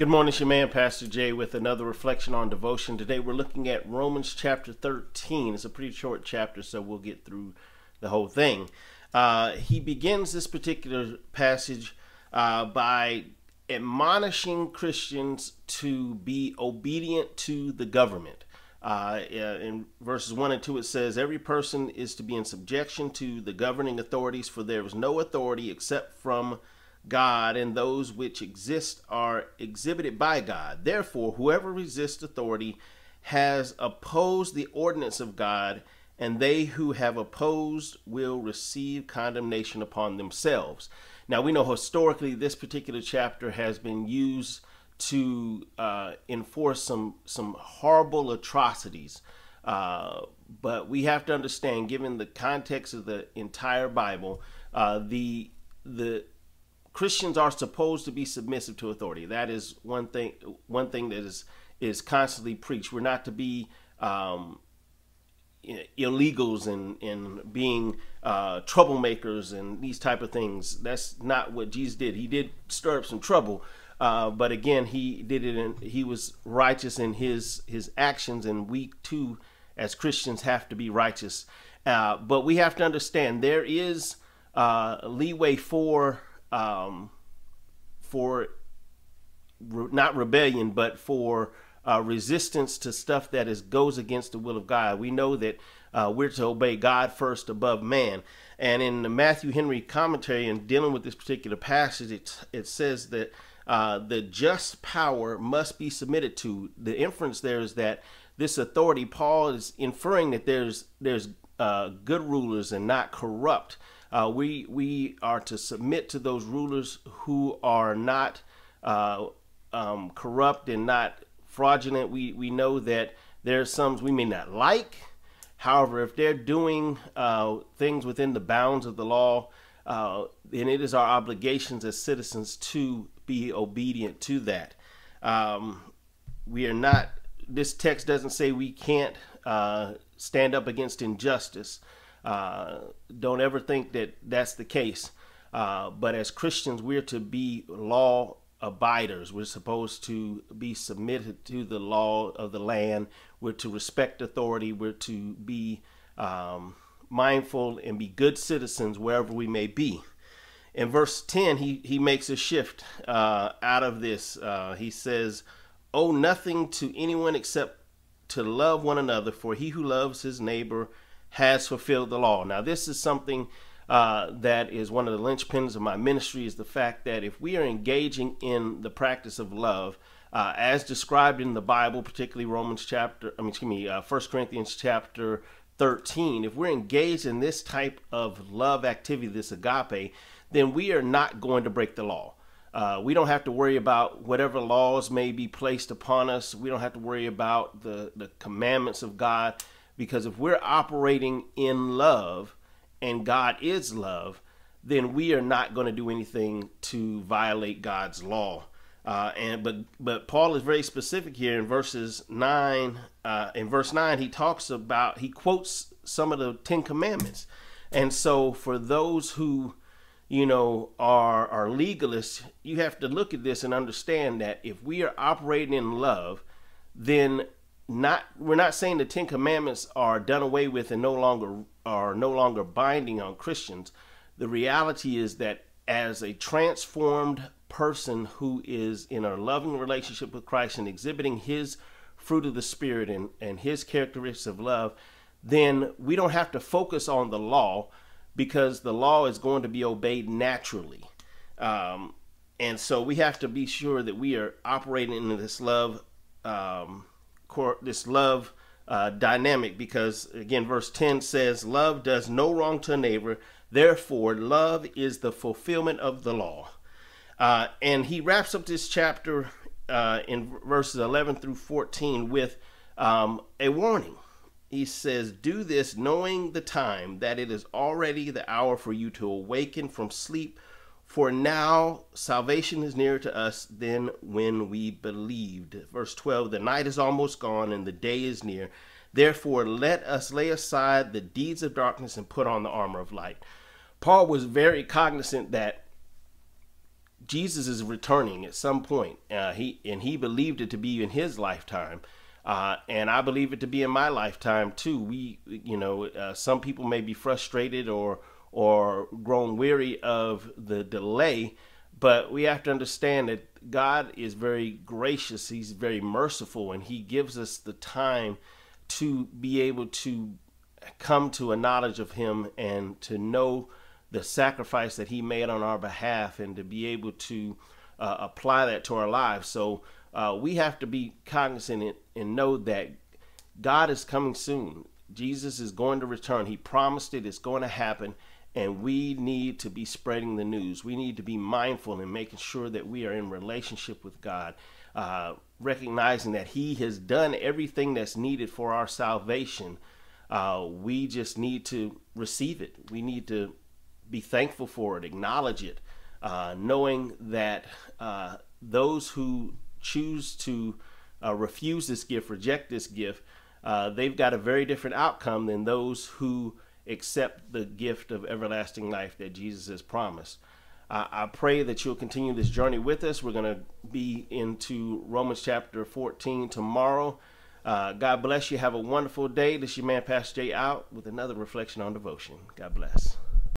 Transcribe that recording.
Good morning, it's your man, Pastor Jay, with another reflection on devotion. Today we're looking at Romans chapter 13. It's a pretty short chapter, so we'll get through the whole thing. He begins this particular passage by admonishing Christians to be obedient to the government. In verses 1 and 2 it says, every person is to be in subjection to the governing authorities, for there is no authority except from God, and those which exist are exhibited by God. Therefore, whoever resists authority has opposed the ordinance of God, and they who have opposed will receive condemnation upon themselves. Now, we know historically this particular chapter has been used to enforce some horrible atrocities. But we have to understand, given the context of the entire Bible, the Christians are supposed to be submissive to authority. That is one thing that is constantly preached. We're not to be illegals and being troublemakers and these type of things. That's not what Jesus did. He did stir up some trouble, but again, he did it, and he was righteous in his actions. And we too, as Christians, have to be righteous. But we have to understand there is leeway for not rebellion, but for resistance to stuff that goes against the will of God. We know that we're to obey God first above man. And in the Matthew Henry commentary, in dealing with this particular passage, it says that the just power must be submitted to. The inference there is that this authority, Paul is inferring that there's good rulers and not corrupt. We are to submit to those rulers who are not corrupt and not fraudulent. We know that there's some we may not like. However, if they're doing things within the bounds of the law, then it is our obligations as citizens to be obedient to that. We are not. This text doesn't say we can't stand up against injustice. Don't ever think that that's the case. But as Christians, we're to be law abiders. We're supposed to be submitted to the law of the land. We're to respect authority. We're to be mindful and be good citizens wherever we may be. In verse 10, he makes a shift out of this. He says, owe nothing to anyone except to love one another, for he who loves his neighbor has fulfilled the law. Now, this is something that is one of the linchpins of my ministry, is the fact that if we are engaging in the practice of love, as described in the Bible, particularly 1 Corinthians chapter 13, if we're engaged in this type of love activity, this agape, then we are not going to break the law. We don't have to worry about whatever laws may be placed upon us. We don't have to worry about the commandments of God. Because if we're operating in love and God is love, then we are not going to do anything to violate God's law. But Paul is very specific here in verses 9. In verse 9, he quotes some of the 10 Commandments. And so for those who, are legalists, you have to look at this and understand that if we are operating in love, then we're not saying the 10 Commandments are done away with and no longer binding on Christians. The reality is that as a transformed person who is in a loving relationship with Christ and exhibiting his fruit of the Spirit and his characteristics of love, then we don't have to focus on the law, because the law is going to be obeyed naturally. And so we have to be sure that we are operating in this love dynamic, because again, verse 10 says, love does no wrong to a neighbor, therefore love is the fulfillment of the law. And he wraps up this chapter in verses 11 through 14 with a warning. He says, do this knowing the time, that it is already the hour for you to awaken from sleep, for now salvation is nearer to us than when we believed. Verse 12, the night is almost gone and the day is near. Therefore, let us lay aside the deeds of darkness and put on the armor of light. Paul was very cognizant that Jesus is returning at some point. He believed it to be in his lifetime, and I believe it to be in my lifetime too. Some people may be frustrated or grown weary of the delay, but we have to understand that God is very gracious. He's very merciful, and He gives us the time to be able to come to a knowledge of Him and to know the sacrifice that He made on our behalf, and to be able to apply that to our lives. So we have to be cognizant and know that God is coming soon. Jesus is going to return. He promised it. It's going to happen. And we need to be spreading the news. We need to be mindful and making sure that we are in relationship with God, recognizing that He has done everything that's needed for our salvation. We just need to receive it. We need to be thankful for it, acknowledge it, knowing that those who choose to refuse this gift, reject this gift, they've got a very different outcome than those who accept the gift of everlasting life that Jesus has promised. I pray that you'll continue this journey with us. We're going to be into Romans chapter 14 tomorrow. God bless you. Have a wonderful day. This is your man, Pastor Jay, out with another reflection on devotion. God bless.